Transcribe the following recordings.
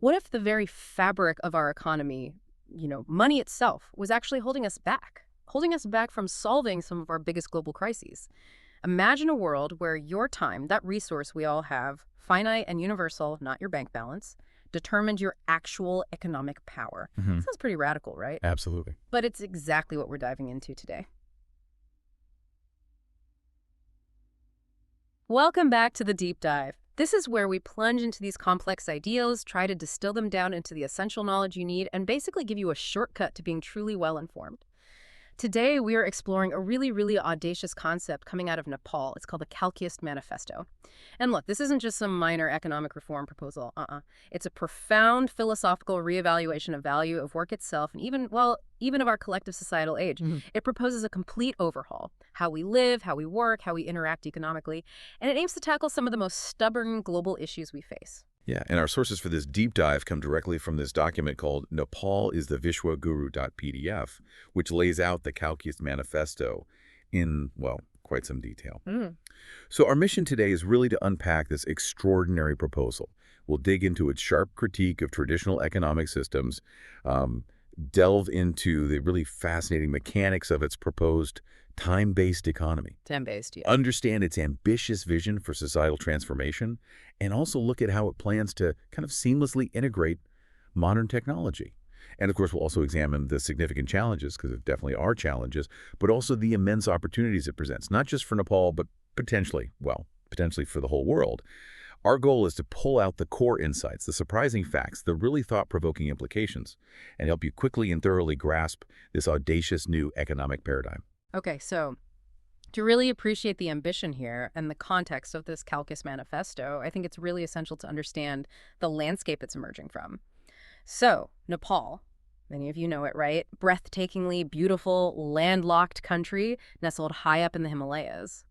What if the very fabric of our economy, money itself, was actually holding us back from solving some of our biggest global crises? Imagine a world where your time, that resource we all have, finite and universal, not your bank balance, determined your actual economic power. Hmm. Sounds pretty radical, right? Absolutely. But it's exactly what we're diving into today. Welcome back to the Deep Dive. This is where we plunge into these complex ideals, try to distill them down into the essential knowledge you need, and basically give you a shortcut to being truly well-informed. Today, we are exploring a really, really audacious concept coming out of Nepal. It's called the Kalkiist Manifesto. And look, this isn't just some minor economic reform proposal. It's a profound philosophical reevaluation of value of work itself and even of our collective societal age. It proposes a complete overhaul, how we live, how we work, how we interact economically, and it aims to tackle some of the most stubborn global issues we face. Yeah, and our sources for this deep dive come directly from this document called Nepal is the Vishwa Guru.pdf, which lays out the Kalkiist Manifesto in, well, quite some detail. So our mission today is really to unpack this extraordinary proposal. We'll dig into its sharp critique of traditional economic systems, delve into the really fascinating mechanics of its proposed time-based economy. Time-based, yeah. Understand its ambitious vision for societal transformation, and also look at how it plans to kind of seamlessly integrate modern technology. And of course, we'll also examine the significant challenges, because there definitely are challenges, but also the immense opportunities it presents, not just for Nepal, but potentially for the whole world. Our goal is to pull out the core insights, the surprising facts, the really thought-provoking implications, and help you quickly and thoroughly grasp this audacious new economic paradigm. Okay, so to really appreciate the ambition here and the context of this Kalkiist Manifesto, I think it's really essential to understand the landscape it's emerging from. So, Nepal, many of you know it, right? Breathtakingly beautiful, landlocked country nestled high up in the Himalayas.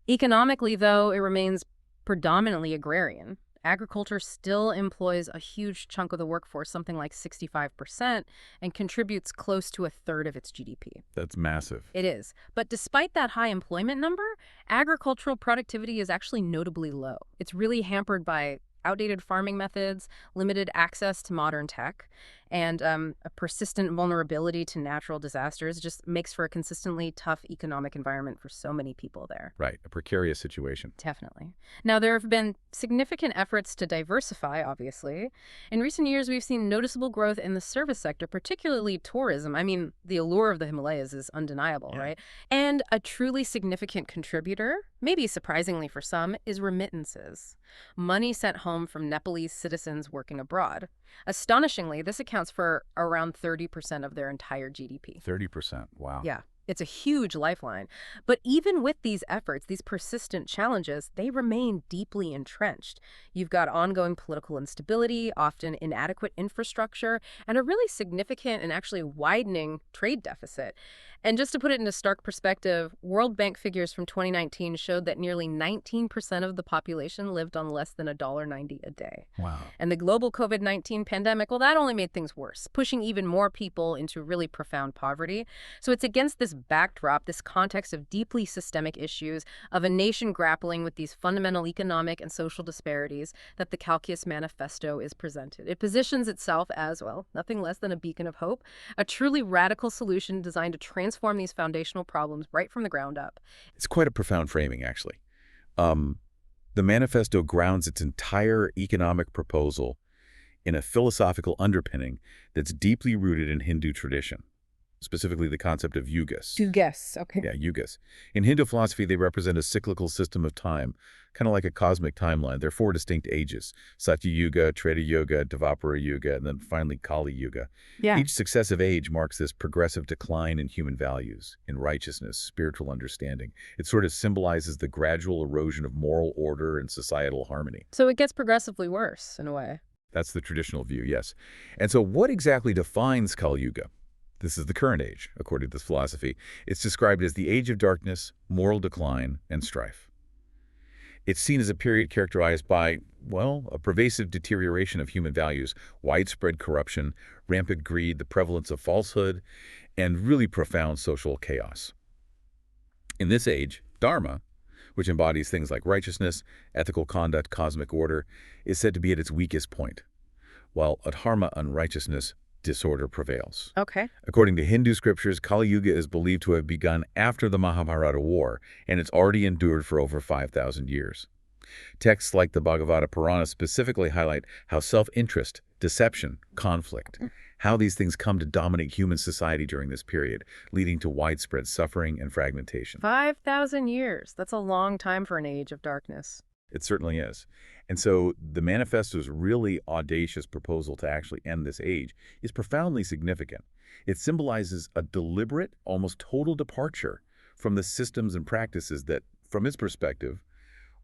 Economically, though, it remains predominantly agrarian. Agriculture still employs a huge chunk of the workforce, something like 65%, and contributes close to a third of its GDP. That's massive. It is. But despite that high employment number, agricultural productivity is actually notably low. It's really hampered by outdated farming methods, limited access to modern tech, and a persistent vulnerability to natural disasters just makes for a consistently tough economic environment for so many people there. Right, a precarious situation. Definitely. Now, there have been significant efforts to diversify, obviously. In recent years, we've seen noticeable growth in the service sector, particularly tourism. I mean, the allure of the Himalayas is undeniable, right? And a truly significant contributor, maybe surprisingly for some, is remittances. Money sent home from Nepalese citizens working abroad. Astonishingly, this accounts for around 30% of their entire GDP. 30%, wow. Yeah, it's a huge lifeline. But even with these efforts, these persistent challenges, they remain deeply entrenched. You've got ongoing political instability, often inadequate infrastructure, and a really significant and actually widening trade deficit. And just to put it into stark perspective, World Bank figures from 2019 showed that nearly 19% of the population lived on less than $1.90 a day. Wow. And the global COVID-19 pandemic, well, that only made things worse, pushing even more people into really profound poverty. So it's against this backdrop, this context of deeply systemic issues, of a nation grappling with these fundamental economic and social disparities, that the Kalkiist Manifesto is presented. It positions itself as, well, nothing less than a beacon of hope, a truly radical solution designed to transform these foundational problems right from the ground up. It's quite a profound framing, actually. The manifesto grounds its entire economic proposal in a philosophical underpinning that's deeply rooted in Hindu tradition, specifically the concept of yugas. Yugas, okay. Yeah, yugas. In Hindu philosophy, they represent a cyclical system of time, kind of like a cosmic timeline. There are 4 distinct ages: Satya Yuga, Treta Yuga, Dvapara Yuga, and then finally Kali Yuga. Yeah. Each successive age marks this progressive decline in human values, in righteousness, spiritual understanding. It sort of symbolizes the gradual erosion of moral order and societal harmony. So it gets progressively worse, in a way. That's the traditional view, yes. And so what exactly defines Kali Yuga? This is the current age, according to this philosophy. It's described as the age of darkness, moral decline, and strife. It's seen as a period characterized by, well, a pervasive deterioration of human values, widespread corruption, rampant greed, the prevalence of falsehood, and really profound social chaos. In this age, Dharma, which embodies things like righteousness, ethical conduct, cosmic order, is said to be at its weakest point. while adharma, unrighteousness, disorder prevails. Okay. According to Hindu scriptures, Kali Yuga is believed to have begun after the Mahabharata War, and it's already endured for over 5,000 years. Texts like the Bhagavata Purana specifically highlight how self-interest, deception, conflict, how these things come to dominate human society during this period, leading to widespread suffering and fragmentation. 5,000 years. That's a long time for an age of darkness. It certainly is. And so the manifesto's really audacious proposal to actually end this age is profoundly significant. It symbolizes a deliberate, almost total departure from the systems and practices that, from its perspective,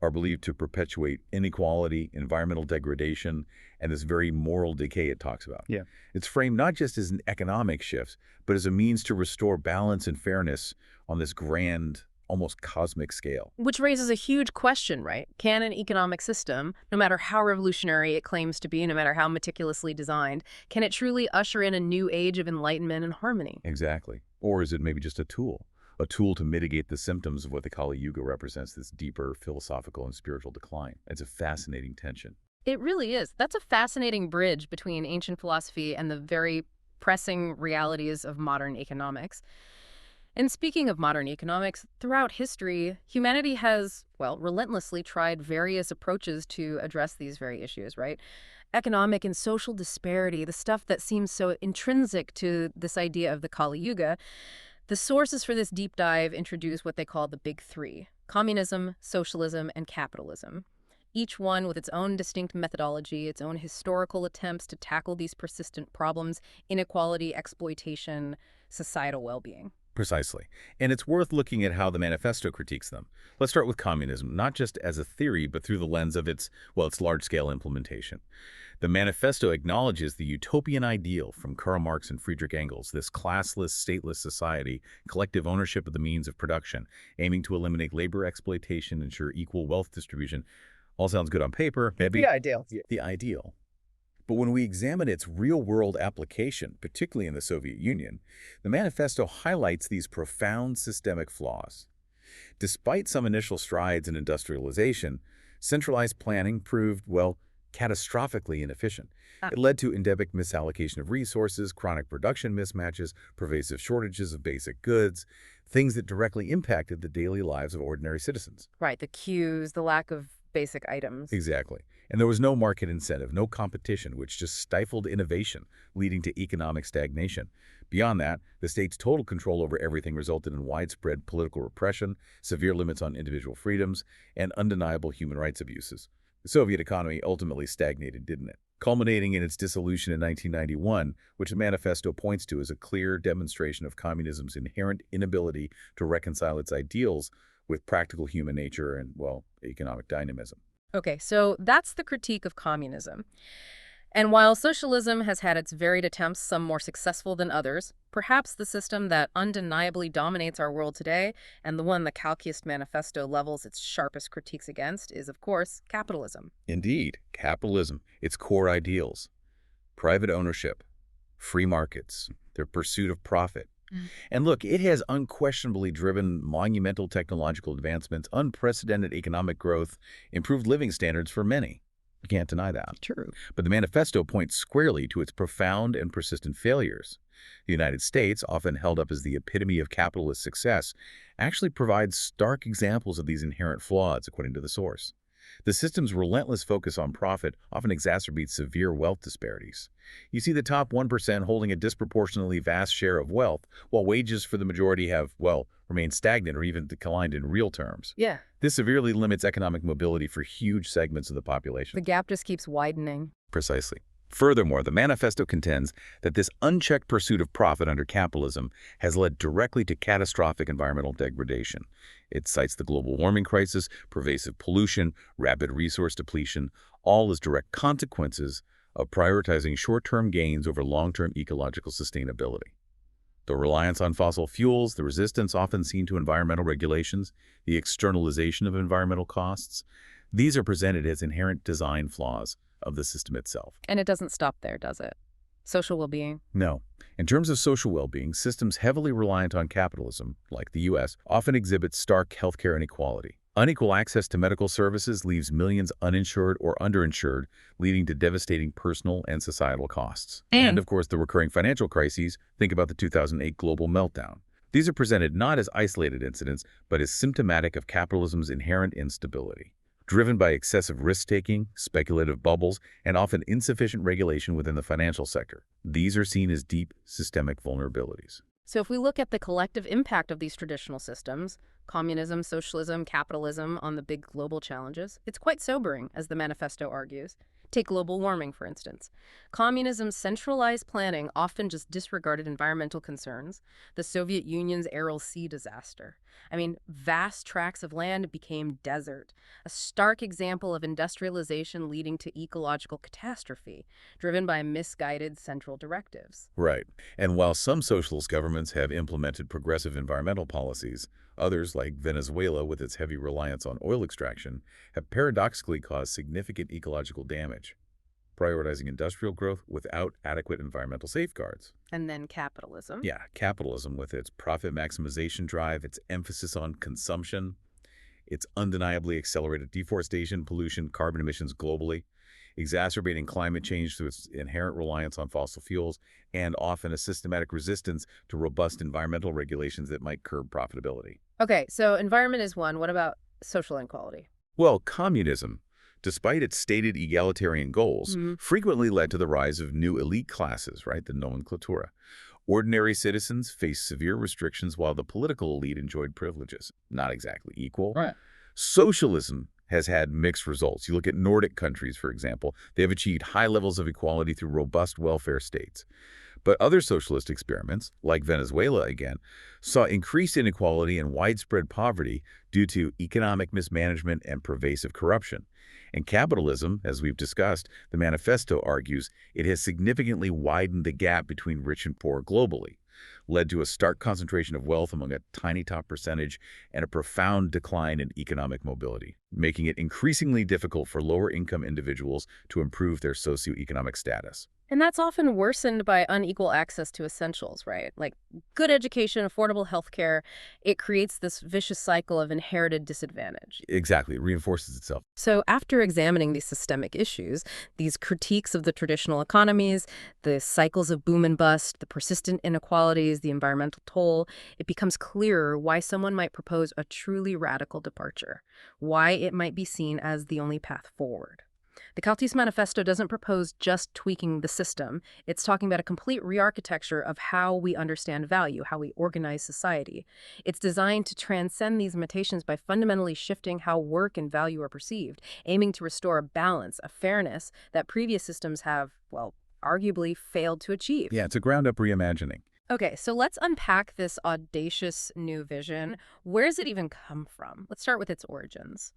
are believed to perpetuate inequality, environmental degradation, and this very moral decay it talks about. Yeah. It's framed not just as an economic shift, but as a means to restore balance and fairness on this grand, almost cosmic scale. Which raises a huge question, right? Can an economic system, no matter how revolutionary it claims to be, no matter how meticulously designed, can it truly usher in a new age of enlightenment and harmony? Exactly. Or is it maybe just a tool to mitigate the symptoms of what the Kali Yuga represents, this deeper philosophical and spiritual decline? It's a fascinating tension. It really is. That's a fascinating bridge between ancient philosophy and the very pressing realities of modern economics. And speaking of modern economics, throughout history, humanity has, well, relentlessly tried various approaches to address these very issues, right? Economic and social disparity, the stuff that seems so intrinsic to this idea of the Kali Yuga. The sources for this deep dive introduce what they call the big three: communism, socialism, and capitalism. Each one with its own distinct methodology, its own historical attempts to tackle these persistent problems: inequality, exploitation, societal well-being. Precisely. And it's worth looking at how the manifesto critiques them. Let's start with communism, not just as a theory, but through the lens of its large-scale implementation. The manifesto acknowledges the utopian ideal from Karl Marx and Friedrich Engels, this classless, stateless society, collective ownership of the means of production, aiming to eliminate labor exploitation, ensure equal wealth distribution. All sounds good on paper. Maybe The ideal. the ideal. But when we examine its real-world application, particularly in the Soviet Union, the manifesto highlights these profound systemic flaws. Despite some initial strides in industrialization, centralized planning proved, catastrophically inefficient. It led to endemic misallocation of resources, chronic production mismatches, pervasive shortages of basic goods, things that directly impacted the daily lives of ordinary citizens. Right, the queues, the lack of basic items. Exactly. And there was no market incentive, no competition, which just stifled innovation, leading to economic stagnation. Beyond that, the state's total control over everything resulted in widespread political repression, severe limits on individual freedoms, and undeniable human rights abuses. The Soviet economy ultimately stagnated, didn't it? Culminating in its dissolution in 1991, which the manifesto points to as a clear demonstration of communism's inherent inability to reconcile its ideals with practical human nature and, economic dynamism. Okay, so that's the critique of communism. And while socialism has had its varied attempts, some more successful than others, perhaps the system that undeniably dominates our world today, and the one the Kalkiist Manifesto levels its sharpest critiques against, is, of course, capitalism. Indeed, capitalism, its core ideals: private ownership, free markets, their pursuit of profit. And look, it has unquestionably driven monumental technological advancements, unprecedented economic growth, improved living standards for many. You can't deny that. True. But the manifesto points squarely to its profound and persistent failures. The United States, often held up as the epitome of capitalist success, actually provides stark examples of these inherent flaws, according to the source. The system's relentless focus on profit often exacerbates severe wealth disparities. You see the top 1% holding a disproportionately vast share of wealth, while wages for the majority have, remained stagnant or even declined in real terms. Yeah. This severely limits economic mobility for huge segments of the population. The gap just keeps widening. Precisely. Furthermore, the manifesto contends that this unchecked pursuit of profit under capitalism has led directly to catastrophic environmental degradation. It cites the global warming crisis, pervasive pollution, rapid resource depletion, all as direct consequences of prioritizing short-term gains over long-term ecological sustainability. The reliance on fossil fuels, the resistance often seen to environmental regulations, the externalization of environmental costs, these are presented as inherent design flaws of the system itself. And it doesn't stop there, does it? Social well-being. No. In terms of social well-being, systems heavily reliant on capitalism, like the U.S., often exhibit stark healthcare inequality. Unequal access to medical services leaves millions uninsured or underinsured, leading to devastating personal and societal costs. And of course, the recurring financial crises. Think about the 2008 global meltdown. These are presented not as isolated incidents, but as symptomatic of capitalism's inherent instability. Driven by excessive risk-taking, speculative bubbles, and often insufficient regulation within the financial sector, these are seen as deep systemic vulnerabilities. So if we look at the collective impact of these traditional systems, communism, socialism, capitalism, on the big global challenges, it's quite sobering, as the manifesto argues. Take global warming, for instance. Communism's centralized planning often just disregarded environmental concerns. The Soviet Union's Aral Sea disaster. I mean, vast tracts of land became desert, a stark example of industrialization leading to ecological catastrophe, driven by misguided central directives. Right. And while some socialist governments have implemented progressive environmental policies, others, like Venezuela with its heavy reliance on oil extraction, have paradoxically caused significant ecological damage, prioritizing industrial growth without adequate environmental safeguards. And then capitalism. Yeah, capitalism with its profit maximization drive, its emphasis on consumption, its undeniably accelerated deforestation, pollution, carbon emissions globally, exacerbating climate change through its inherent reliance on fossil fuels, and often a systematic resistance to robust environmental regulations that might curb profitability. Okay, so environment is one. What about social inequality? Well, communism, despite its stated egalitarian goals, frequently led to the rise of new elite classes, right, the nomenclatura. Ordinary citizens faced severe restrictions while the political elite enjoyed privileges. Not exactly equal. Right. Socialism has had mixed results. You look at Nordic countries, for example, they have achieved high levels of equality through robust welfare states. But other socialist experiments, like Venezuela again, saw increased inequality and widespread poverty due to economic mismanagement and pervasive corruption. And capitalism, as we've discussed, the manifesto argues it has significantly widened the gap between rich and poor globally, led to a stark concentration of wealth among a tiny top percentage and a profound decline in economic mobility, making it increasingly difficult for lower-income individuals to improve their socioeconomic status. And that's often worsened by unequal access to essentials, right? Like good education, affordable healthcare. It creates this vicious cycle of inherited disadvantage. Exactly. It reinforces itself. So after examining these systemic issues, these critiques of the traditional economies, the cycles of boom and bust, the persistent inequalities, the environmental toll, it becomes clearer why someone might propose a truly radical departure, why it might be seen as the only path forward. The Kalkiist Manifesto doesn't propose just tweaking the system. It's talking about a complete re-architecture of how we understand value, how we organize society. It's designed to transcend these limitations by fundamentally shifting how work and value are perceived, aiming to restore a balance, a fairness that previous systems have, well, arguably failed to achieve. Yeah, it's a ground-up reimagining. Okay, so let's unpack this audacious new vision. Where does it even come from? Let's start with its origins.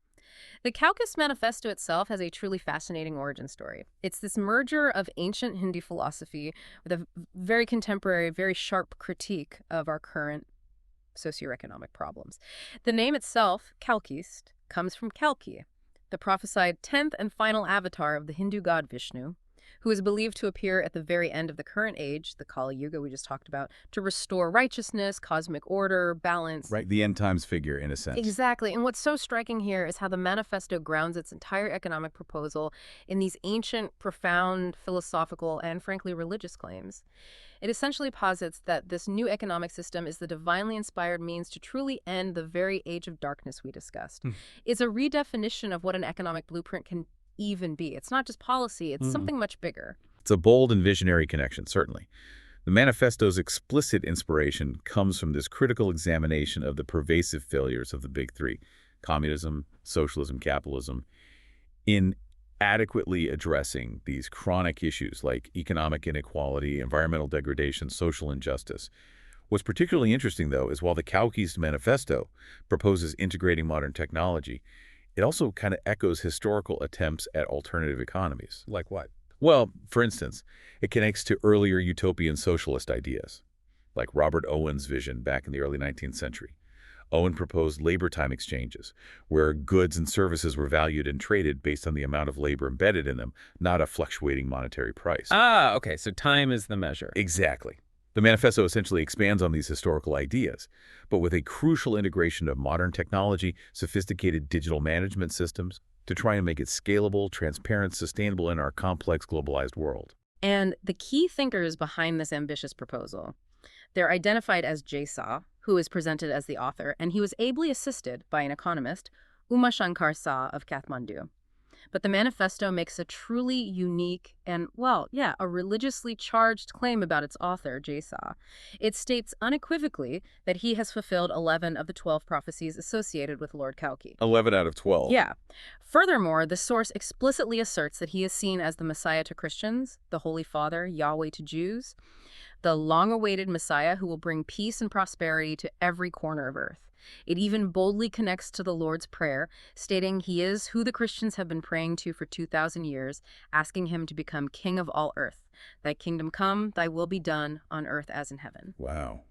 The Kalkiist Manifesto itself has a truly fascinating origin story. It's this merger of ancient Hindu philosophy with a very contemporary, very sharp critique of our current socioeconomic problems. The name itself, Kalkiist, comes from Kalki, the prophesied 10th and final avatar of the Hindu god Vishnu, who is believed to appear at the very end of the current age, the Kali Yuga we just talked about, to restore righteousness, cosmic order, balance. Right, the end times figure, in a sense. Exactly. And what's so striking here is how the manifesto grounds its entire economic proposal in these ancient, profound, philosophical, and frankly religious claims. It essentially posits that this new economic system is the divinely inspired means to truly end the very age of darkness we discussed. It's a redefinition of what an economic blueprint can even be. It's not just policy, it's something much bigger. It's a bold and visionary connection, certainly. The manifesto's explicit inspiration comes from this critical examination of the pervasive failures of the big three, communism, socialism, capitalism, in adequately addressing these chronic issues like economic inequality, environmental degradation, social injustice. What's particularly interesting, though, is while the Kalkiist Manifesto proposes integrating modern technology, it also kind of echoes historical attempts at alternative economies. Like what? Well, for instance, it connects to earlier utopian socialist ideas, like Robert Owen's vision back in the early 19th century. Owen proposed labor time exchanges, where goods and services were valued and traded based on the amount of labor embedded in them, not a fluctuating monetary price. Ah, okay, so time is the measure. Exactly. The manifesto essentially expands on these historical ideas, but with a crucial integration of modern technology, sophisticated digital management systems, to try and make it scalable, transparent, sustainable in our complex globalized world. And the key thinkers behind this ambitious proposal, they're identified as JSA, who is presented as the author, and he was ably assisted by an economist, Uma Shankar Sa of Kathmandu. But the manifesto makes a truly unique and, well, yeah, a religiously charged claim about its author, JSA. It states unequivocally that he has fulfilled 11 of the 12 prophecies associated with Lord Kalki. 11 out of 12. Yeah. Furthermore, the source explicitly asserts that he is seen as the Messiah to Christians, the Holy Father, Yahweh to Jews, the long-awaited Messiah who will bring peace and prosperity to every corner of earth. It even boldly connects to the Lord's Prayer, stating he is who the Christians have been praying to for 2,000 years, asking him to become king of all earth. Thy kingdom come, thy will be done, on earth as in heaven. Wow.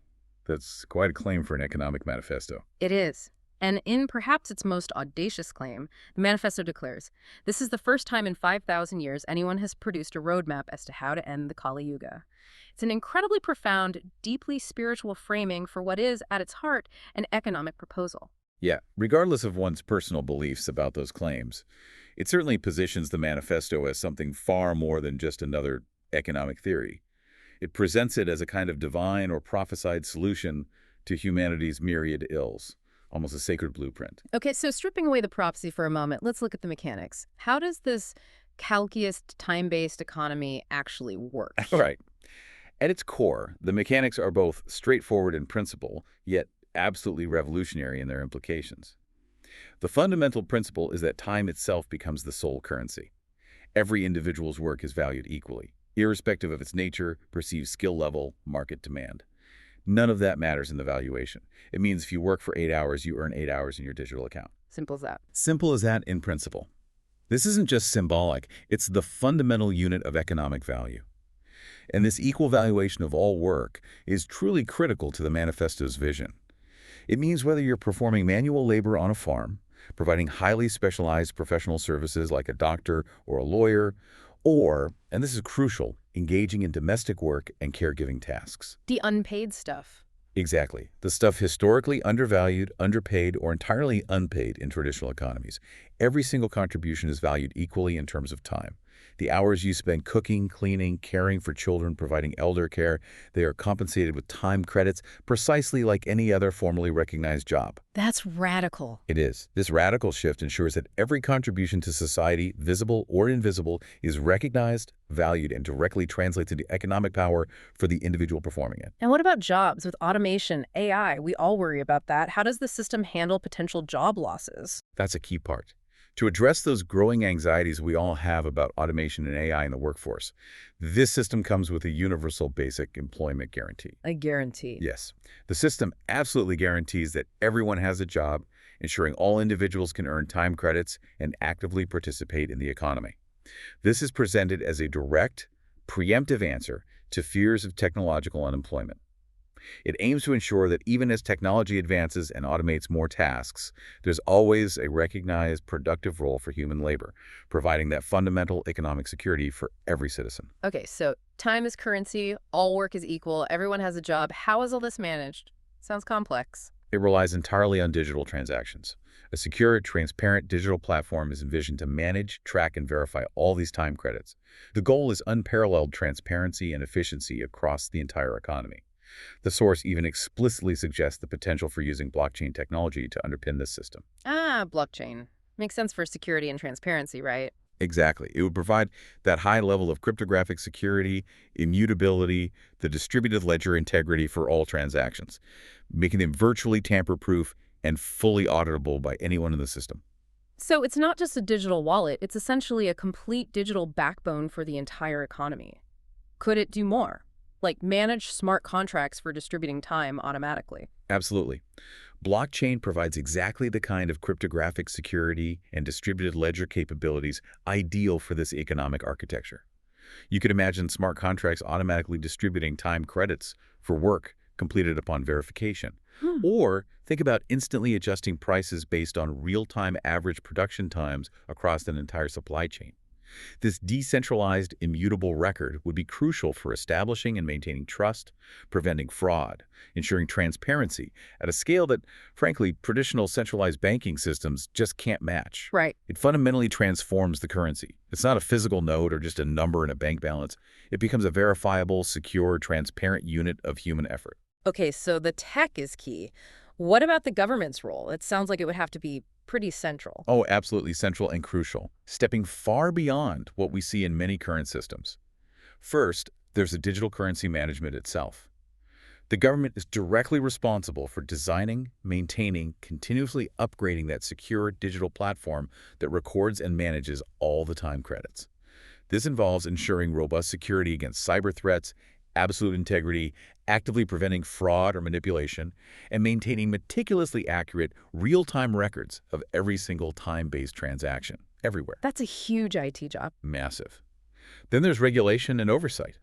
That's quite a claim for an economic manifesto. It is. And in perhaps its most audacious claim, the manifesto declares, this is the first time in 5,000 years anyone has produced a roadmap as to how to end the Kali Yuga. It's an incredibly profound, deeply spiritual framing for what is, at its heart, an economic proposal. Yeah, regardless of one's personal beliefs about those claims, it certainly positions the manifesto as something far more than just another economic theory. It presents it as a kind of divine or prophesied solution to humanity's myriad ills, almost a sacred blueprint. Okay, so stripping away the prophecy for a moment, let's look at the mechanics. How does this Kalkiist time-based economy actually work? All right. At its core, the mechanics are both straightforward in principle, yet absolutely revolutionary in their implications. The fundamental principle is that time itself becomes the sole currency. Every individual's work is valued equally, irrespective of its nature, perceived skill level, market demand. None of that matters in the valuation. It means if you work for 8 hours, you earn 8 hours in your digital account. Simple as that. Simple as that in principle. This isn't just symbolic, it's the fundamental unit of economic value. And this equal valuation of all work is truly critical to the manifesto's vision. It means whether you're performing manual labor on a farm, providing highly specialized professional services like a doctor or a lawyer, or, and this is crucial, engaging in domestic work and caregiving tasks. The unpaid stuff. Exactly. The stuff historically undervalued, underpaid, or entirely unpaid in traditional economies. Every single contribution is valued equally in terms of time. The hours you spend cooking, cleaning, caring for children, providing elder care, they are compensated with time credits precisely like any other formally recognized job. That's radical. It is. This radical shift ensures that every contribution to society, visible or invisible, is recognized, valued, and directly translates into economic power for the individual performing it. And what about jobs with automation, AI? We all worry about that. How does the system handle potential job losses? That's a key part. To address those growing anxieties we all have about automation and AI in the workforce, this system comes with a universal basic employment guarantee. A guarantee. Yes. The system absolutely guarantees that everyone has a job, ensuring all individuals can earn time credits and actively participate in the economy. This is presented as a direct, preemptive answer to fears of technological unemployment. It aims to ensure that even as technology advances and automates more tasks, there's always a recognized productive role for human labor, providing that fundamental economic security for every citizen. Okay, so time is currency, all work is equal, everyone has a job. How is all this managed? Sounds complex. It relies entirely on digital transactions. A secure, transparent digital platform is envisioned to manage, track, and verify all these time credits. The goal is unparalleled transparency and efficiency across the entire economy. The source even explicitly suggests the potential for using blockchain technology to underpin this system. Ah, blockchain. Makes sense for security and transparency, right? Exactly. It would provide that high level of cryptographic security, immutability, the distributed ledger integrity for all transactions, making them virtually tamper-proof and fully auditable by anyone in the system. So it's not just a digital wallet, it's essentially a complete digital backbone for the entire economy. Could it do more? Like manage smart contracts for distributing time automatically? Absolutely. Blockchain provides exactly the kind of cryptographic security and distributed ledger capabilities ideal for this economic architecture. You could imagine smart contracts automatically distributing time credits for work completed upon verification. Or think about instantly adjusting prices based on real-time average production times across an entire supply chain. This decentralized, immutable record would be crucial for establishing and maintaining trust, preventing fraud, ensuring transparency at a scale that, frankly, traditional centralized banking systems just can't match. Right. It fundamentally transforms the currency. It's not a physical note or just a number in a bank balance. It becomes a verifiable, secure, transparent unit of human effort. Okay, so the tech is key. What about the government's role? It sounds like it would have to be pretty central. Oh, absolutely central and crucial, stepping far beyond what we see in many current systems. First, there's the digital currency management itself. The government is directly responsible for designing, maintaining, continuously upgrading that secure digital platform that records and manages all the time credits. This involves ensuring robust security against cyber threats, absolute integrity, actively preventing fraud or manipulation, and maintaining meticulously accurate, real-time records of every single time-based transaction, everywhere. That's a huge IT job. Massive. Then there's regulation and oversight.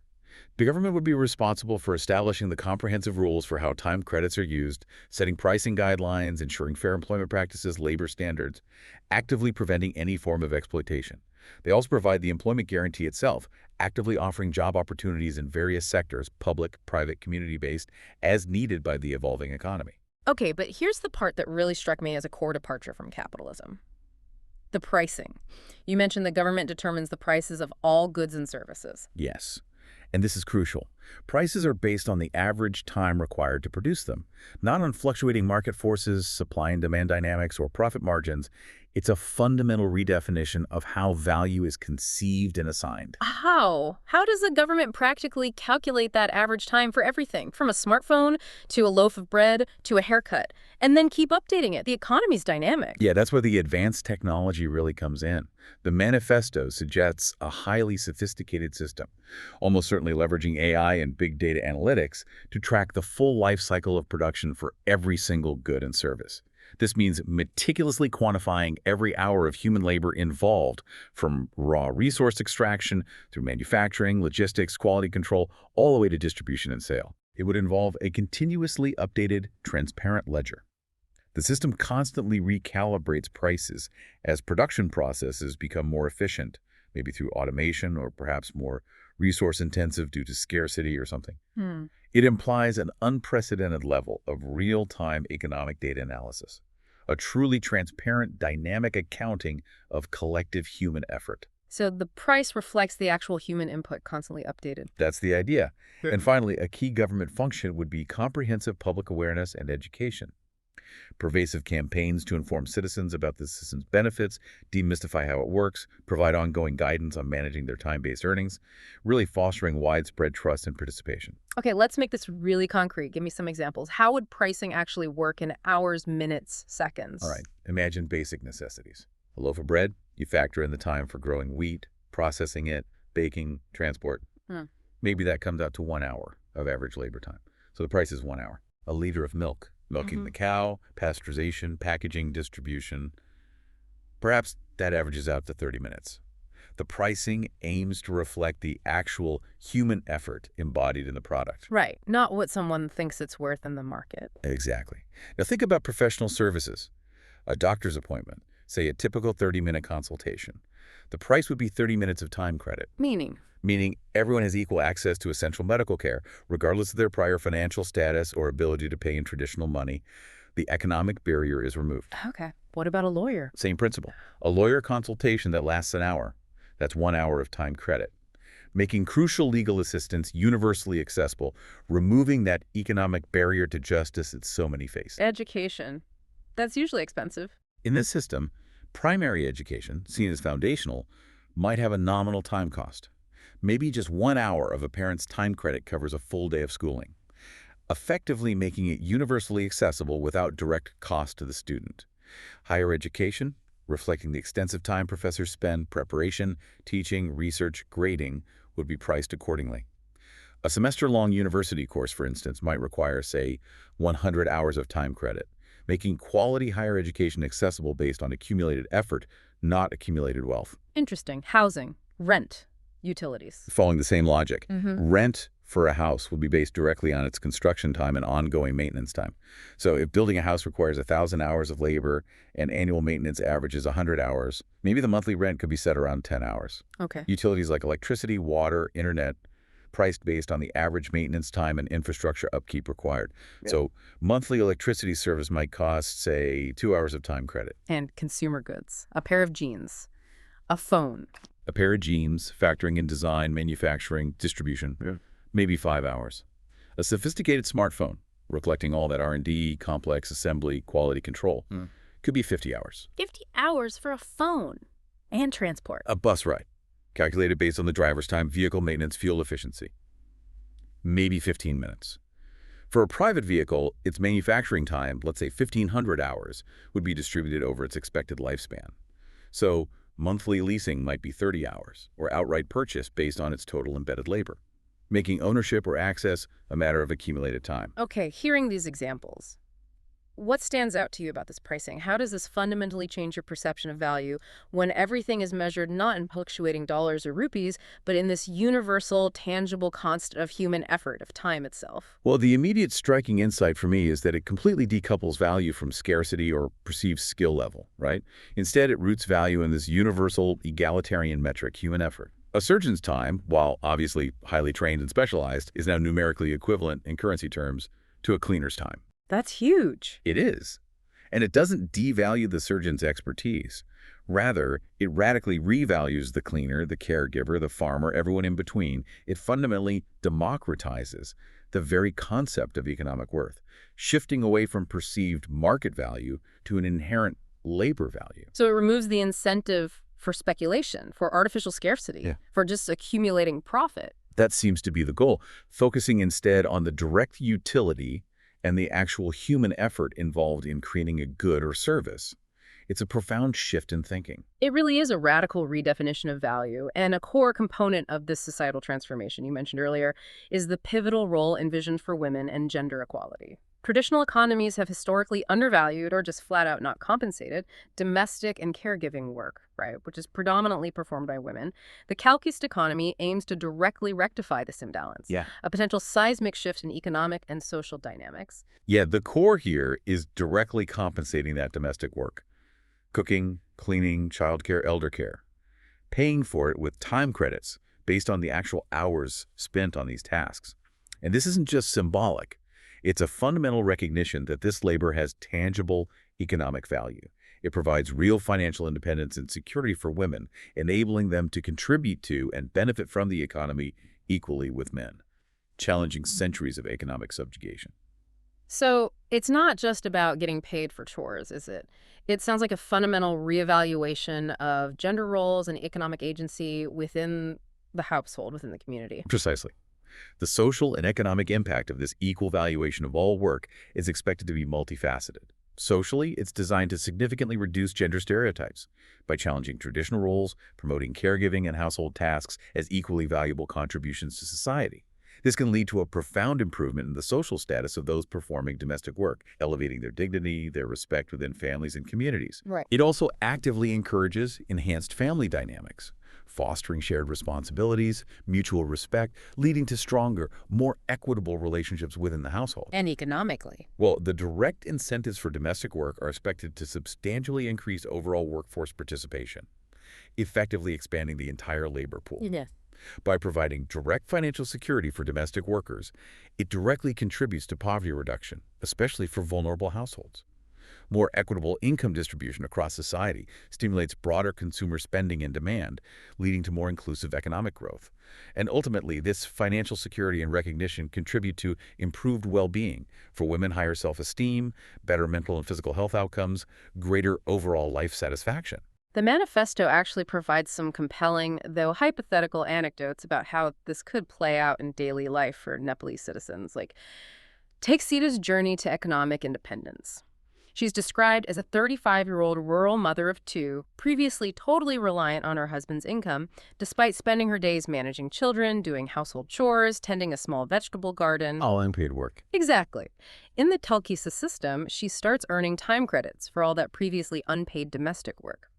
The government would be responsible for establishing the comprehensive rules for how time credits are used, setting pricing guidelines, ensuring fair employment practices, labor standards, actively preventing any form of exploitation. They also provide the employment guarantee itself, actively offering job opportunities in various sectors, public, private, community-based, as needed by the evolving economy. Okay, but here's the part that really struck me as a core departure from capitalism. The pricing. You mentioned the government determines the prices of all goods and services. Yes. And this is crucial. Prices are based on the average time required to produce them, not on fluctuating market forces, supply and demand dynamics, or profit margins. It's a fundamental redefinition of how value is conceived and assigned. How? How does the government practically calculate that average time for everything, from a smartphone to a loaf of bread to a haircut, and then keep updating it? The economy's dynamic. Yeah, that's where the advanced technology really comes in. The manifesto suggests a highly sophisticated system, almost certainly leveraging AI and big data analytics to track the full life cycle of production for every single good and service. This means meticulously quantifying every hour of human labor involved, from raw resource extraction through manufacturing, logistics, quality control, all the way to distribution and sale. It would involve a continuously updated, transparent ledger. The system constantly recalibrates prices as production processes become more efficient, maybe through automation or perhaps more resource-intensive due to scarcity or something. It implies an unprecedented level of real-time economic data analysis, a truly transparent, dynamic accounting of collective human effort. So the price reflects the actual human input, constantly updated. That's the idea. And finally, a key government function would be comprehensive public awareness and education. Pervasive campaigns to inform citizens about the system's benefits, demystify how it works, provide ongoing guidance on managing their time-based earnings, really fostering widespread trust and participation. Okay, let's make this really concrete. Give me some examples. How would pricing actually work in hours, minutes, seconds? All right, imagine basic necessities. A loaf of bread, you factor in the time for growing wheat, processing it, baking, transport. Maybe that comes out to 1 hour of average labor time. So the price is 1 hour. A liter of milk. Milking the cow, pasteurization, packaging, distribution. Perhaps that averages out to 30 minutes. The pricing aims to reflect the actual human effort embodied in the product. Right, not what someone thinks it's worth in the market. Exactly. Now think about professional services. A doctor's appointment, say a typical 30-minute consultation. The price would be 30 minutes of time credit. Meaning everyone has equal access to essential medical care, regardless of their prior financial status or ability to pay in traditional money. The economic barrier is removed. Okay. What about a lawyer? Same principle. A lawyer consultation that lasts an hour. That's 1 hour of time credit. Making crucial legal assistance universally accessible, removing that economic barrier to justice that so many face. Education. That's usually expensive. In this system, primary education, seen as foundational, might have a nominal time cost. Maybe just 1 hour of a parent's time credit covers a full day of schooling, effectively making it universally accessible without direct cost to the student. Higher education, reflecting the extensive time professors spend preparation, teaching, research, grading, would be priced accordingly. A semester-long university course, for instance, might require, say, 100 hours of time credit, making quality higher education accessible based on accumulated effort, not accumulated wealth. Interesting. Housing. Rent. Utilities. Following the same logic, rent for a house will be based directly on its construction time and ongoing maintenance time. So if building a house requires 1,000 hours of labor and annual maintenance averages 100 hours, maybe the monthly rent could be set around 10 hours. Okay. Utilities like electricity, water, internet, priced based on the average maintenance time and infrastructure upkeep required. Yeah. So monthly electricity service might cost, say, 2 hours of time credit. And consumer goods, a pair of jeans, a phone. A pair of jeans, factoring in design, manufacturing, distribution, Yeah. maybe 5 hours. A sophisticated smartphone, reflecting all that R&D, complex assembly, quality control, could be 50 hours. 50 hours for a phone and transport. A bus ride, calculated based on the driver's time, vehicle maintenance, fuel efficiency, maybe 15 minutes. For a private vehicle, its manufacturing time, let's say 1,500 hours, would be distributed over its expected lifespan. So monthly leasing might be 30 hours, or outright purchase based on its total embedded labor, making ownership or access a matter of accumulated time. Okay, hearing these examples, what stands out to you about this pricing? How does this fundamentally change your perception of value when everything is measured not in fluctuating dollars or rupees, but in this universal, tangible constant of human effort, of time itself? Well, the immediate striking insight for me is that it completely decouples value from scarcity or perceived skill level, right? Instead, it roots value in this universal, egalitarian metric, human effort. A surgeon's time, while obviously highly trained and specialized, is now numerically equivalent in currency terms to a cleaner's time. That's huge. It is. And it doesn't devalue the surgeon's expertise. Rather, it radically revalues the cleaner, the caregiver, the farmer, everyone in between. It fundamentally democratizes the very concept of economic worth, shifting away from perceived market value to an inherent labor value. So it removes the incentive for speculation, for artificial scarcity, for just accumulating profit. That seems to be the goal, focusing instead on the direct utility and the actual human effort involved in creating a good or service. It's a profound shift in thinking. It really is a radical redefinition of value, and a core component of this societal transformation you mentioned earlier is the pivotal role envisioned for women and gender equality. Traditional economies have historically undervalued or just flat out not compensated domestic and caregiving work, right, which is predominantly performed by women. The Kalkiist economy aims to directly rectify this imbalance, a potential seismic shift in economic and social dynamics. Yeah, the core here is directly compensating that domestic work. Cooking, cleaning, childcare, elder care. Paying for it with time credits based on the actual hours spent on these tasks. And this isn't just symbolic. It's a fundamental recognition that this labor has tangible economic value. It provides real financial independence and security for women, enabling them to contribute to and benefit from the economy equally with men, challenging centuries of economic subjugation. So it's not just about getting paid for chores, is it? It sounds like a fundamental reevaluation of gender roles and economic agency within the household, within the community. Precisely. The social and economic impact of this equal valuation of all work is expected to be multifaceted. Socially, it's designed to significantly reduce gender stereotypes by challenging traditional roles, promoting caregiving and household tasks as equally valuable contributions to society. This can lead to a profound improvement in the social status of those performing domestic work, elevating their dignity, their respect within families and communities. Right. It also actively encourages enhanced family dynamics, fostering shared responsibilities, mutual respect, leading to stronger, more equitable relationships within the household. And economically. Well, the direct incentives for domestic work are expected to substantially increase overall workforce participation, effectively expanding the entire labor pool. Yeah. By providing direct financial security for domestic workers, it directly contributes to poverty reduction, especially for vulnerable households. More equitable income distribution across society stimulates broader consumer spending and demand, leading to more inclusive economic growth. And ultimately, this financial security and recognition contribute to improved well-being for women, higher self-esteem, better mental and physical health outcomes, greater overall life satisfaction. The manifesto actually provides some compelling, though hypothetical, anecdotes about how this could play out in daily life for Nepalese citizens. Like, take Sita's journey to economic independence. She's described as a 35-year-old rural mother of two, previously totally reliant on her husband's income, despite spending her days managing children, doing household chores, tending a small vegetable garden. All unpaid work. Exactly. In the Kalkiist system, she starts earning time credits for all that previously unpaid domestic work.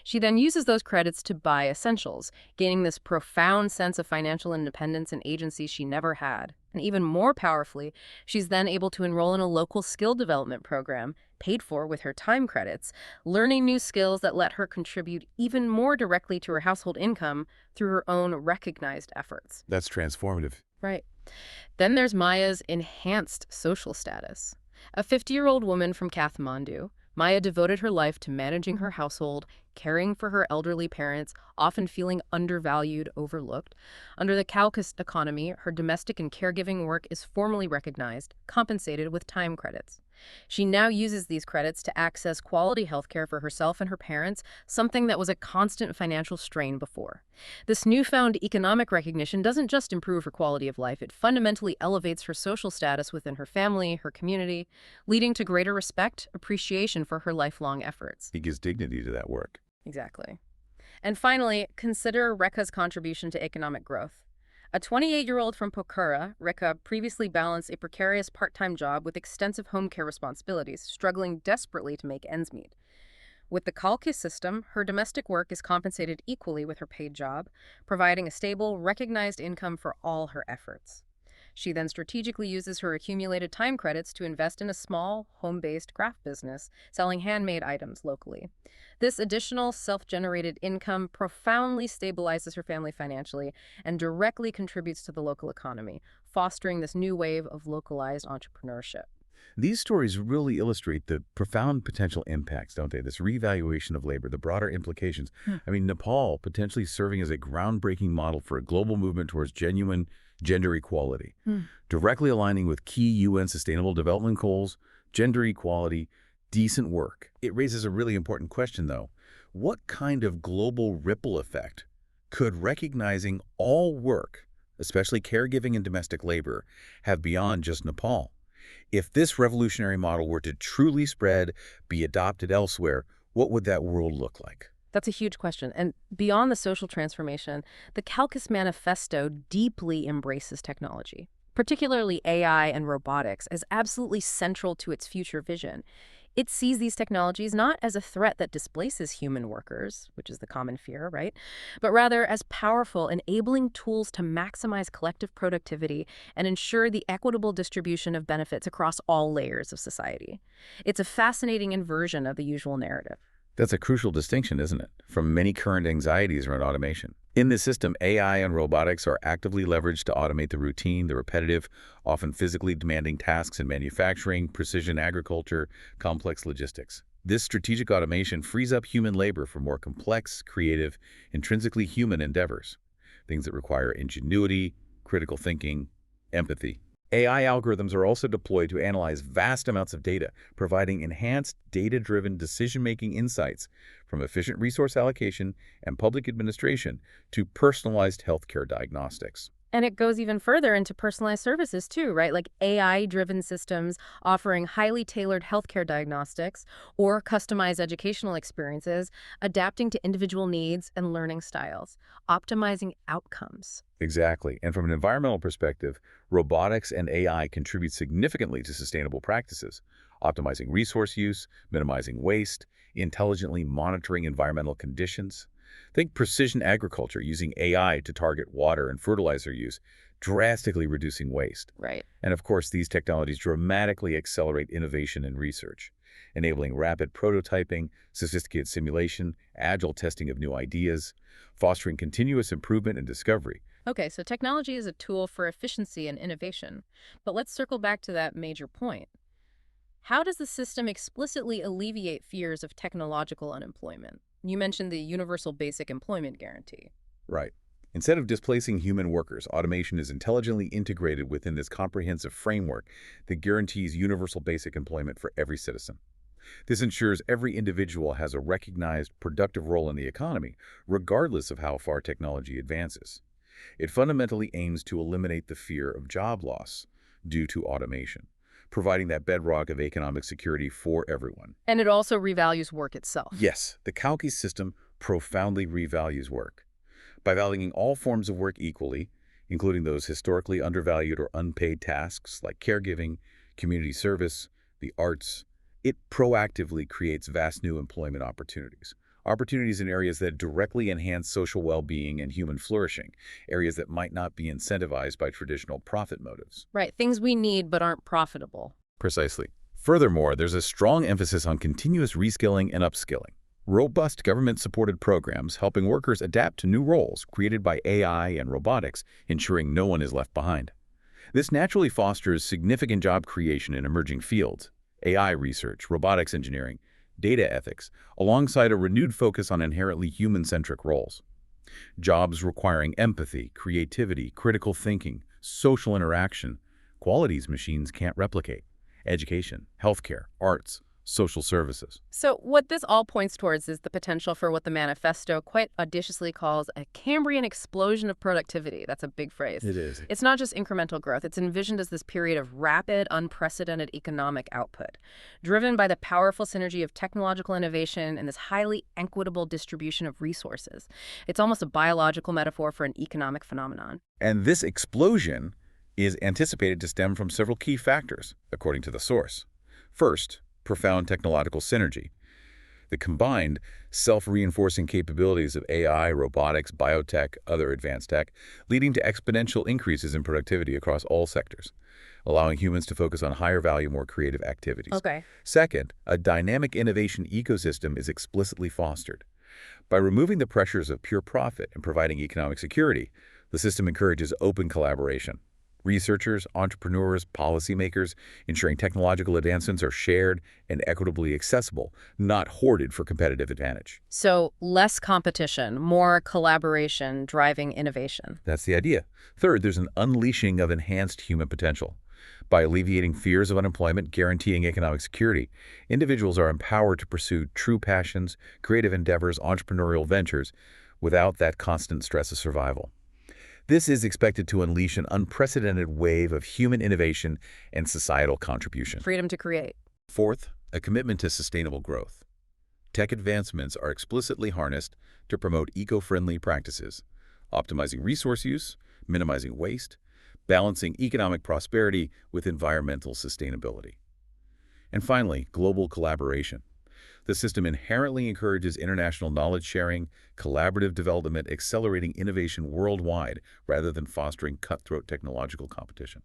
She then uses those credits to buy essentials, gaining this profound sense of financial independence and agency she never had. And even more powerfully, she's then able to enroll in a local skill development program, paid for with her time credits, learning new skills that let her contribute even more directly to her household income through her own recognized efforts. That's transformative. Right. Then there's Maya's enhanced social status. A 50-year-old woman from Kathmandu, Maya devoted her life to managing her household, caring for her elderly parents, often feeling undervalued, overlooked. Under the Kalkiist economy, her domestic and caregiving work is formally recognized, compensated with time credits. She now uses these credits to access quality healthcare for herself and her parents, something that was a constant financial strain before. This newfound economic recognition doesn't just improve her quality of life, it fundamentally elevates her social status within her family, her community, leading to greater respect, appreciation for her lifelong efforts. He gives dignity to that work. Exactly. And finally, consider Rekha's contribution to economic growth. A 28-year-old from Pokhara, Rekha previously balanced a precarious part-time job with extensive home care responsibilities, struggling desperately to make ends meet. With the Kalkiist system, her domestic work is compensated equally with her paid job, providing a stable, recognized income for all her efforts. She then strategically uses her accumulated time credits to invest in a small, home-based craft business, selling handmade items locally. This additional self-generated income profoundly stabilizes her family financially and directly contributes to the local economy, fostering this new wave of localized entrepreneurship. These stories really illustrate the profound potential impacts, don't they? This revaluation of labor, the broader implications. I mean, Nepal potentially serving as a groundbreaking model for a global movement towards genuine gender equality, directly aligning with key UN Sustainable Development Goals, gender equality, decent work. It raises a really important question, though. What kind of global ripple effect could recognizing all work, especially caregiving and domestic labor, have beyond just Nepal? If this revolutionary model were to truly spread, be adopted elsewhere, what would that world look like? That's a huge question. And beyond the social transformation, the Kalkiist Manifesto deeply embraces technology, particularly AI and robotics, as absolutely central to its future vision. It sees these technologies not as a threat that displaces human workers, which is the common fear, right? But rather as powerful, enabling tools to maximize collective productivity and ensure the equitable distribution of benefits across all layers of society. It's a fascinating inversion of the usual narrative. That's a crucial distinction, isn't it, from many current anxieties around automation? In this system, AI and robotics are actively leveraged to automate the routine, the repetitive, often physically demanding tasks in manufacturing, precision agriculture, complex logistics. This strategic automation frees up human labor for more complex, creative, intrinsically human endeavors, things that require ingenuity, critical thinking, empathy. AI algorithms are also deployed to analyze vast amounts of data, providing enhanced data-driven decision-making insights from efficient resource allocation and public administration to personalized healthcare diagnostics. And it goes even further into personalized services too, right? Like AI-driven systems offering highly tailored healthcare diagnostics or customized educational experiences, adapting to individual needs and learning styles, optimizing outcomes. Exactly. And from an environmental perspective, robotics and AI contribute significantly to sustainable practices, optimizing resource use, minimizing waste, intelligently monitoring environmental conditions. Think precision agriculture using AI to target water and fertilizer use, drastically reducing waste. Right. And of course, these technologies dramatically accelerate innovation and research, enabling rapid prototyping, sophisticated simulation, agile testing of new ideas, fostering continuous improvement and discovery. Okay, so technology is a tool for efficiency and innovation. But let's circle back to that major point. How does the system explicitly alleviate fears of technological unemployment? You mentioned the Universal Basic Employment Guarantee. Right. Instead of displacing human workers, automation is intelligently integrated within this comprehensive framework that guarantees universal basic employment for every citizen. This ensures every individual has a recognized, productive role in the economy, regardless of how far technology advances. It fundamentally aims to eliminate the fear of job loss due to automation, providing that bedrock of economic security for everyone. And it also revalues work itself. Yes, the Kalkiist system profoundly revalues work. By valuing all forms of work equally, including those historically undervalued or unpaid tasks like caregiving, community service, the arts, it proactively creates vast new employment opportunities, Opportunities in areas that directly enhance social well-being and human flourishing, areas that might not be incentivized by traditional profit motives. Right, things we need but aren't profitable. Precisely. Furthermore, there's a strong emphasis on continuous reskilling and upskilling. Robust government-supported programs helping workers adapt to new roles created by AI and robotics, ensuring no one is left behind. This naturally fosters significant job creation in emerging fields, AI research, robotics engineering, data ethics, alongside a renewed focus on inherently human-centric roles. Jobs requiring empathy, creativity, critical thinking, social interaction, qualities machines can't replicate. Education, healthcare, arts, social services. So what this all points towards is the potential for what the manifesto quite audaciously calls a Cambrian explosion of productivity. That's a big phrase. It is. It's not just incremental growth. It's envisioned as this period of rapid, unprecedented economic output, driven by the powerful synergy of technological innovation and this highly equitable distribution of resources. It's almost a biological metaphor for an economic phenomenon. And this explosion is anticipated to stem from several key factors, according to the source. First, profound technological synergy. The combined self-reinforcing capabilities of AI, robotics, biotech, other advanced tech, leading to exponential increases in productivity across all sectors, allowing humans to focus on higher value, more creative activities. Okay. Second, a dynamic innovation ecosystem is explicitly fostered. By removing the pressures of pure profit and providing economic security, the system encourages open collaboration. Researchers, entrepreneurs, policymakers, ensuring technological advancements are shared and equitably accessible, not hoarded for competitive advantage. So less competition, more collaboration driving innovation. That's the idea. Third, there's an unleashing of enhanced human potential. By alleviating fears of unemployment, guaranteeing economic security, individuals are empowered to pursue true passions, creative endeavors, entrepreneurial ventures, without that constant stress of survival. This is expected to unleash an unprecedented wave of human innovation and societal contribution. Freedom to create. Fourth, a commitment to sustainable growth. Tech advancements are explicitly harnessed to promote eco-friendly practices, optimizing resource use, minimizing waste, balancing economic prosperity with environmental sustainability. And finally, global collaboration. The system inherently encourages international knowledge sharing, collaborative development, accelerating innovation worldwide rather than fostering cutthroat technological competition.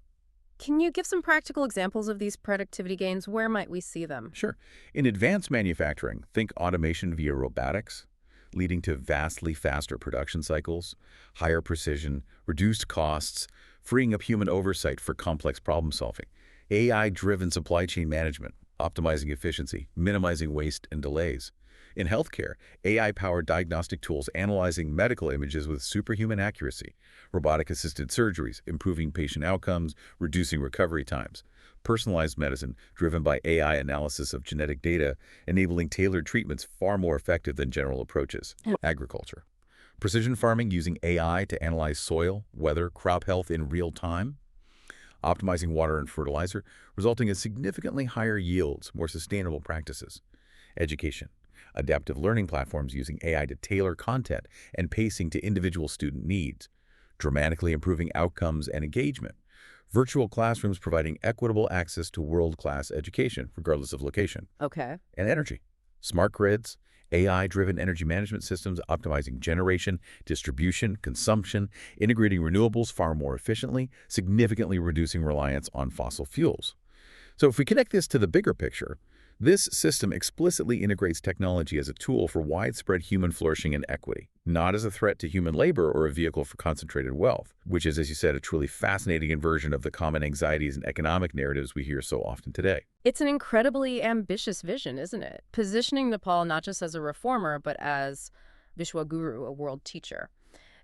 Can you give some practical examples of these productivity gains? Where might we see them? Sure. In advanced manufacturing, think automation via robotics, leading to vastly faster production cycles, higher precision, reduced costs, freeing up human oversight for complex problem solving. AI-driven supply chain management, optimizing efficiency, minimizing waste and delays. In healthcare, AI-powered diagnostic tools analyzing medical images with superhuman accuracy, robotic-assisted surgeries, improving patient outcomes, reducing recovery times. Personalized medicine, driven by AI analysis of genetic data, enabling tailored treatments far more effective than general approaches. Agriculture. Precision farming using AI to analyze soil, weather, crop health in real time. Optimizing water and fertilizer, resulting in significantly higher yields, more sustainable practices. Education. Adaptive learning platforms using AI to tailor content and pacing to individual student needs, dramatically improving outcomes and engagement. Virtual classrooms providing equitable access to world-class education, regardless of location. Okay. And energy. Smart grids, AI-driven energy management systems optimizing generation, distribution, consumption, integrating renewables far more efficiently, significantly reducing reliance on fossil fuels. So if we connect this to the bigger picture, this system explicitly integrates technology as a tool for widespread human flourishing and equity, not as a threat to human labor or a vehicle for concentrated wealth, which is, as you said, a truly fascinating inversion of the common anxieties and economic narratives we hear so often today. It's an incredibly ambitious vision, isn't it? Positioning Nepal not just as a reformer, but as Vishwa Guru, a world teacher.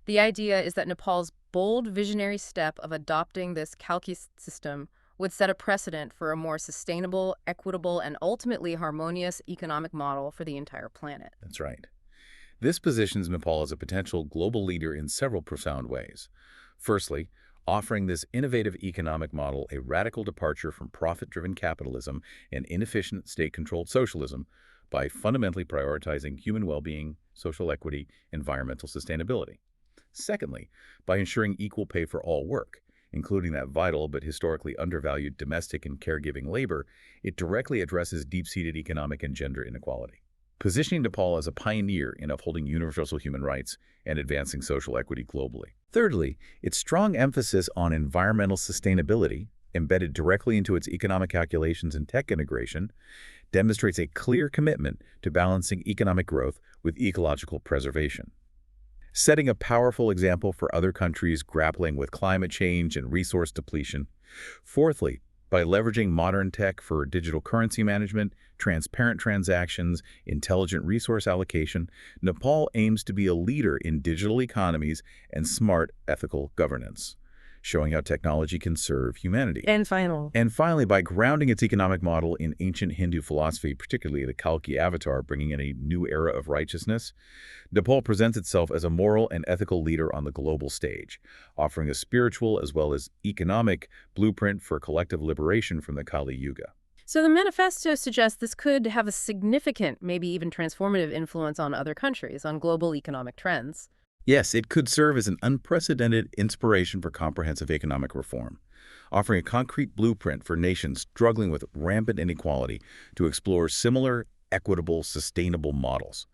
The idea is that Nepal's bold visionary step of adopting this Kalkiist system would set a precedent for a more sustainable, equitable, and ultimately harmonious economic model for the entire planet. That's right. This positions Nepal as a potential global leader in several profound ways. Firstly, offering this innovative economic model a radical departure from profit-driven capitalism and inefficient state-controlled socialism by fundamentally prioritizing human well-being, social equity, environmental sustainability. Secondly, by ensuring equal pay for all work, including that vital but historically undervalued domestic and caregiving labor, it directly addresses deep-seated economic and gender inequality. positioning Nepal as a pioneer in upholding universal human rights and advancing social equity globally. Thirdly, its strong emphasis on environmental sustainability, embedded directly into its economic calculations and tech integration, demonstrates a clear commitment to balancing economic growth with ecological preservation, setting a powerful example for other countries grappling with climate change and resource depletion. Fourthly, by leveraging modern tech for digital currency management, transparent transactions, intelligent resource allocation, Nepal aims to be a leader in digital economies and smart ethical governance, showing how technology can serve humanity. And finally, by grounding its economic model in ancient Hindu philosophy, particularly the Kalki avatar, bringing in a new era of righteousness, Nepal presents itself as a moral and ethical leader on the global stage, offering a spiritual as well as economic blueprint for collective liberation from the Kali Yuga. So the manifesto suggests this could have a significant, maybe even transformative influence on other countries, on global economic trends. Yes, it could serve as an unprecedented inspiration for comprehensive economic reform, offering a concrete blueprint for nations struggling with rampant inequality to explore similar, equitable, sustainable models.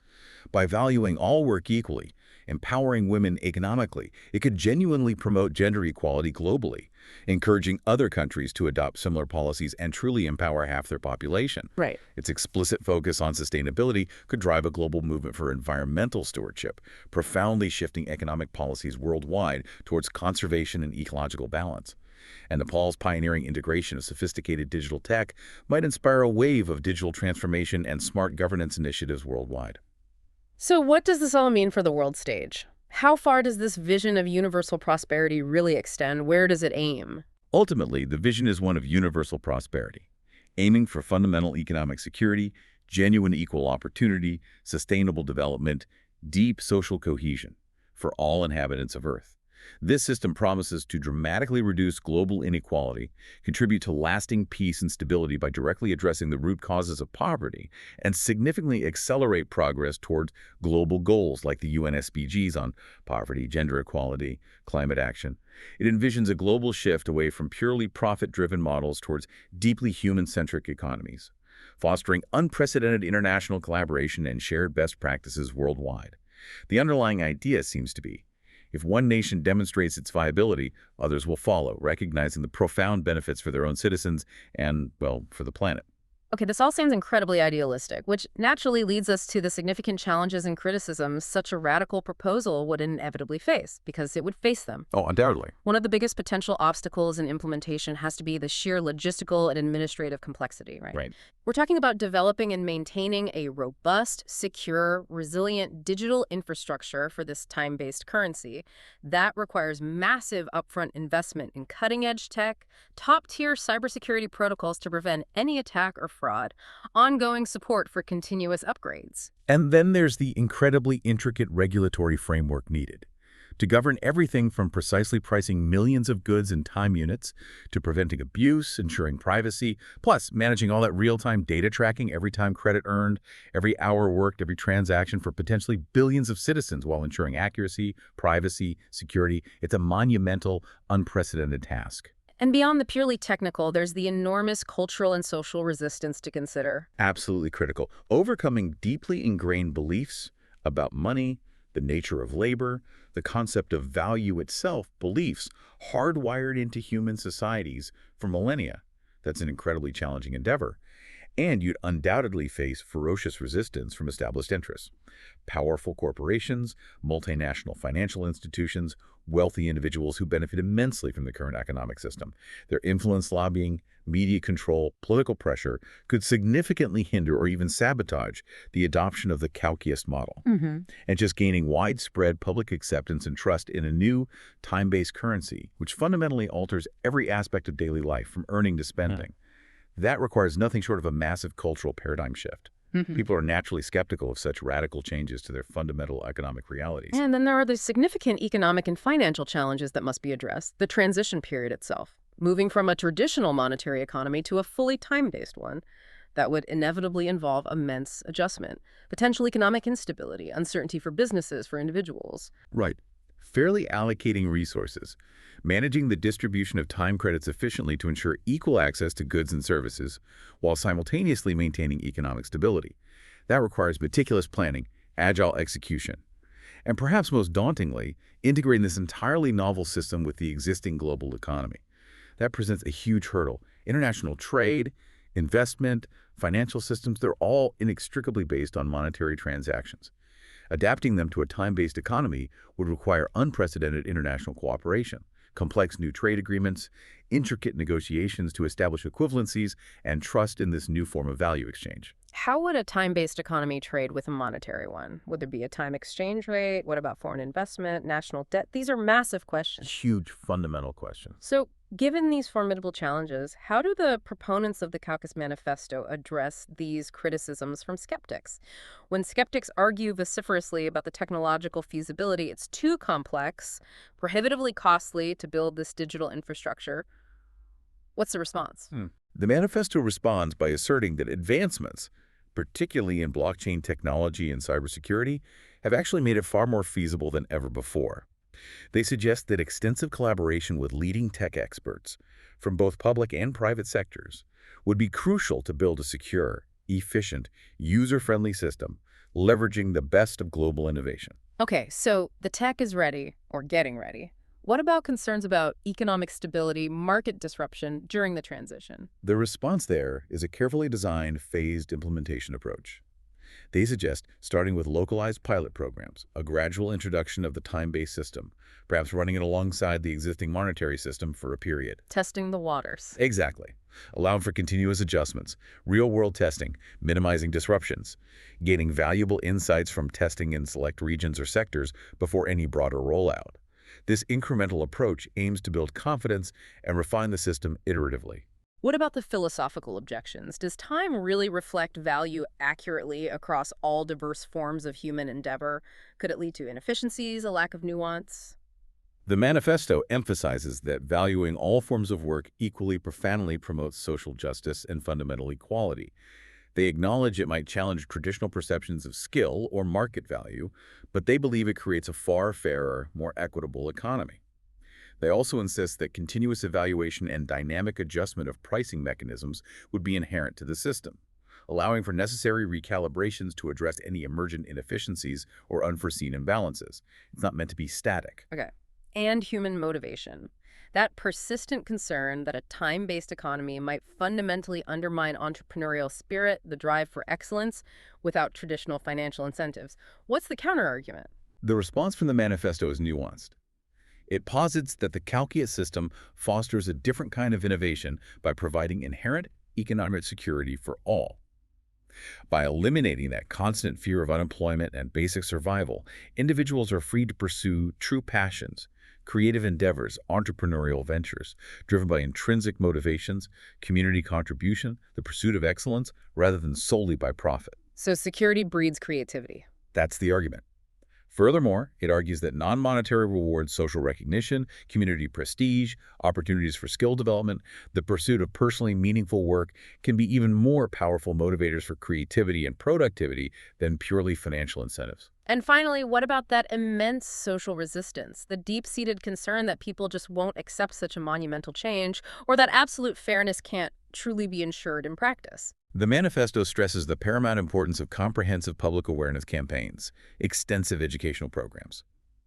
By valuing all work equally, empowering women economically, it could genuinely promote gender equality globally, encouraging other countries to adopt similar policies and truly empower half their population. Right. Its explicit focus on sustainability could drive a global movement for environmental stewardship, profoundly shifting economic policies worldwide towards conservation and ecological balance. And Nepal's pioneering integration of sophisticated digital tech might inspire a wave of digital transformation and smart governance initiatives worldwide. So what does this all mean for the world stage? How far does this vision of universal prosperity really extend? Where does it aim? Ultimately, the vision is one of universal prosperity, aiming for fundamental economic security, genuine equal opportunity, sustainable development, deep social cohesion for all inhabitants of Earth. This system promises to dramatically reduce global inequality, contribute to lasting peace and stability by directly addressing the root causes of poverty, and significantly accelerate progress towards global goals like the UN SDGs on poverty, gender equality, climate action. It envisions a global shift away from purely profit-driven models towards deeply human-centric economies, fostering unprecedented international collaboration and shared best practices worldwide. The underlying idea seems to be, if one nation demonstrates its viability, others will follow, recognizing the profound benefits for their own citizens and, well, for the planet. Okay, this all sounds incredibly idealistic, which naturally leads us to the significant challenges and criticisms such a radical proposal would inevitably face, because it would face them. Oh, undoubtedly. One of the biggest potential obstacles in implementation has to be the sheer logistical and administrative complexity, right? Right. We're talking about developing and maintaining a robust, secure, resilient digital infrastructure for this time-based currency. That requires massive upfront investment in cutting-edge tech, top-tier cybersecurity protocols to prevent any attack or fraud, ongoing support for continuous upgrades. And then there's the incredibly intricate regulatory framework needed to govern everything from precisely pricing millions of goods in time units to preventing abuse, ensuring privacy, plus managing all that real-time data tracking, every time credit earned, every hour worked, every transaction for potentially billions of citizens while ensuring accuracy, privacy, security. It's a monumental, unprecedented task. And beyond the purely technical, there's the enormous cultural and social resistance to consider. Absolutely critical. Overcoming deeply ingrained beliefs about money, the nature of labor, the concept of value itself, beliefs hardwired into human societies for millennia. That's an incredibly challenging endeavor. And you'd undoubtedly face ferocious resistance from established interests. Powerful corporations, multinational financial institutions, wealthy individuals who benefit immensely from the current economic system. Their influence lobbying, media control, political pressure could significantly hinder or even sabotage the adoption of the Kalkiist model. And just gaining widespread public acceptance and trust in a new time-based currency, which fundamentally alters every aspect of daily life from earning to spending. That requires nothing short of a massive cultural paradigm shift. People are naturally skeptical of such radical changes to their fundamental economic realities. And then there are the significant economic and financial challenges that must be addressed, the transition period itself, moving from a traditional monetary economy to a fully time-based one. That would inevitably involve immense adjustment, potential economic instability, uncertainty for businesses, for individuals. Right. Fairly allocating resources, managing the distribution of time credits efficiently to ensure equal access to goods and services, while simultaneously maintaining economic stability. That requires meticulous planning, agile execution, and perhaps most dauntingly, integrating this entirely novel system with the existing global economy. That presents a huge hurdle. International trade, investment, financial systems, they're all inextricably based on monetary transactions. Adapting them to a time-based economy would require unprecedented international cooperation, complex new trade agreements, intricate negotiations to establish equivalencies, and trust in this new form of value exchange. How would a time-based economy trade with a monetary one? Would there be a time exchange rate? What about foreign investment, national debt? These are massive questions. Huge fundamental questions. So, given these formidable challenges, how do the proponents of the Kalkiist Manifesto address these criticisms from skeptics? When skeptics argue vociferously about the technological feasibility, it's too complex, prohibitively costly to build this digital infrastructure. What's the response? The manifesto responds by asserting that advancements, particularly in blockchain technology and cybersecurity, have actually made it far more feasible than ever before. They suggest that extensive collaboration with leading tech experts from both public and private sectors would be crucial to build a secure, efficient, user-friendly system, leveraging the best of global innovation. Okay, so the tech is ready, or getting ready. What about concerns about economic stability, market disruption during the transition? The response there is a carefully designed, phased implementation approach. They suggest starting with localized pilot programs, a gradual introduction of the time-based system, perhaps running it alongside the existing monetary system for a period. Testing the waters. Exactly. Allowing for continuous adjustments, real-world testing, minimizing disruptions, gaining valuable insights from testing in select regions or sectors before any broader rollout. This incremental approach aims to build confidence and refine the system iteratively. What about the philosophical objections? Does time really reflect value accurately across all diverse forms of human endeavor? Could it lead to inefficiencies, a lack of nuance? The manifesto emphasizes that valuing all forms of work equally profoundly promotes social justice and fundamental equality. They acknowledge it might challenge traditional perceptions of skill or market value, but they believe it creates a far fairer, more equitable economy. They also insist that continuous evaluation and dynamic adjustment of pricing mechanisms would be inherent to the system, allowing for necessary recalibrations to address any emergent inefficiencies or unforeseen imbalances. It's not meant to be static. Okay. And human motivation. That persistent concern that a time-based economy might fundamentally undermine entrepreneurial spirit, the drive for excellence, without traditional financial incentives. What's the counterargument? The response from the manifesto is nuanced. It posits that the Kalkiist system fosters a different kind of innovation by providing inherent economic security for all. By eliminating that constant fear of unemployment and basic survival, individuals are free to pursue true passions, creative endeavors, entrepreneurial ventures, driven by intrinsic motivations, community contribution, the pursuit of excellence, rather than solely by profit. So security breeds creativity. That's the argument. Furthermore, it argues that non-monetary rewards, social recognition, community prestige, opportunities for skill development, the pursuit of personally meaningful work can be even more powerful motivators for creativity and productivity than purely financial incentives. And finally, what about that immense social resistance, the deep-seated concern that people just won't accept such a monumental change, or that absolute fairness can't truly be ensured in practice? The manifesto stresses the paramount importance of comprehensive public awareness campaigns, extensive educational programs,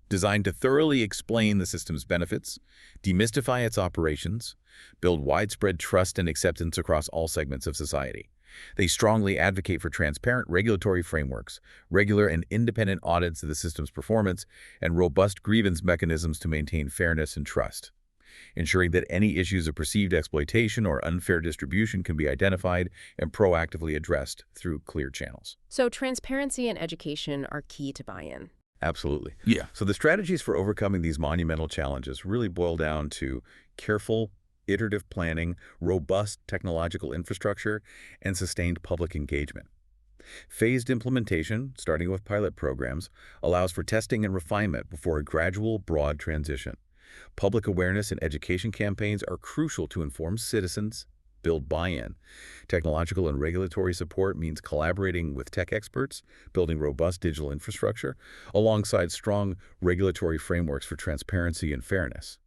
designed to thoroughly explain the system's benefits, demystify its operations, build widespread trust and acceptance across all segments of society. They strongly advocate for transparent regulatory frameworks, regular and independent audits of the system's performance, and robust grievance mechanisms to maintain fairness and trust, ensuring that any issues of perceived exploitation or unfair distribution can be identified and proactively addressed through clear channels. So transparency and education are key to buy-in. Absolutely. Yeah. So the strategies for overcoming these monumental challenges really boil down to careful, iterative planning, robust technological infrastructure, and sustained public engagement. Phased implementation, starting with pilot programs, allows for testing and refinement before a gradual, broad transition. Public awareness and education campaigns are crucial to inform citizens, build buy-in. Technological and regulatory support means collaborating with tech experts, building robust digital infrastructure, alongside strong regulatory frameworks for transparency and fairness.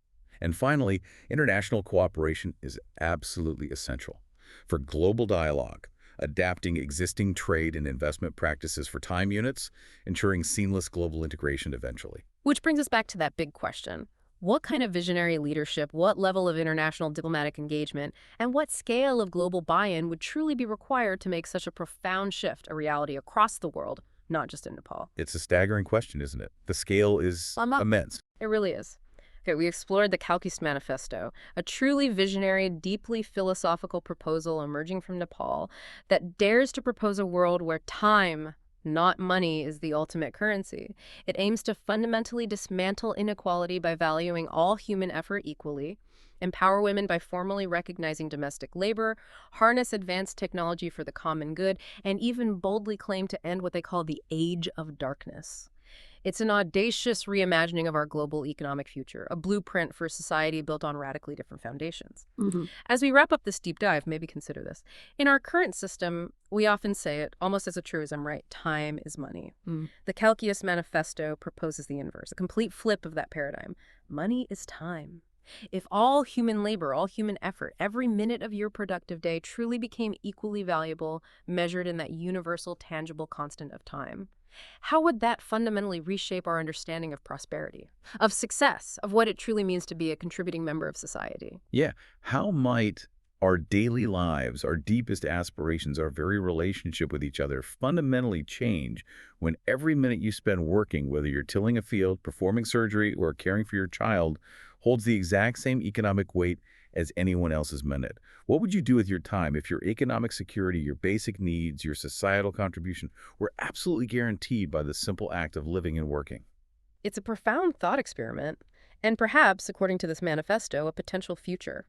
And finally, international cooperation is absolutely essential. For global dialogue, adapting existing trade and investment practices for time units, ensuring seamless global integration eventually. Which brings us back to that big question. What kind of visionary leadership, what level of international diplomatic engagement, and what scale of global buy-in would truly be required to make such a profound shift a reality across the world, not just in Nepal? It's a staggering question, isn't it? The scale is immense. It really is. Okay, we explored the Kalkiist Manifesto, a truly visionary, deeply philosophical proposal emerging from Nepal that dares to propose a world where time, not money, is the ultimate currency. It aims to fundamentally dismantle inequality by valuing all human effort equally, empower women by formally recognizing domestic labor, harness advanced technology for the common good, and even boldly claim to end what they call the Age of Darkness. It's an audacious reimagining of our global economic future, a blueprint for a society built on radically different foundations. As we wrap up this deep dive, maybe consider this. In our current system, we often say it almost as a truism, right? Time is money. The Kalkiist Manifesto proposes the inverse, a complete flip of that paradigm. Money is time. If all human labor, all human effort, every minute of your productive day truly became equally valuable, measured in that universal, tangible constant of time, how would that fundamentally reshape our understanding of prosperity, of success, of what it truly means to be a contributing member of society? Yeah. How might our daily lives, our deepest aspirations, our very relationship with each other fundamentally change when every minute you spend working, whether you're tilling a field, performing surgery, or caring for your child, holds the exact same economic weight as anyone else's minute? What would you do with your time if your economic security, your basic needs, your societal contribution were absolutely guaranteed by the simple act of living and working? It's a profound thought experiment, and perhaps, according to this manifesto, a potential future.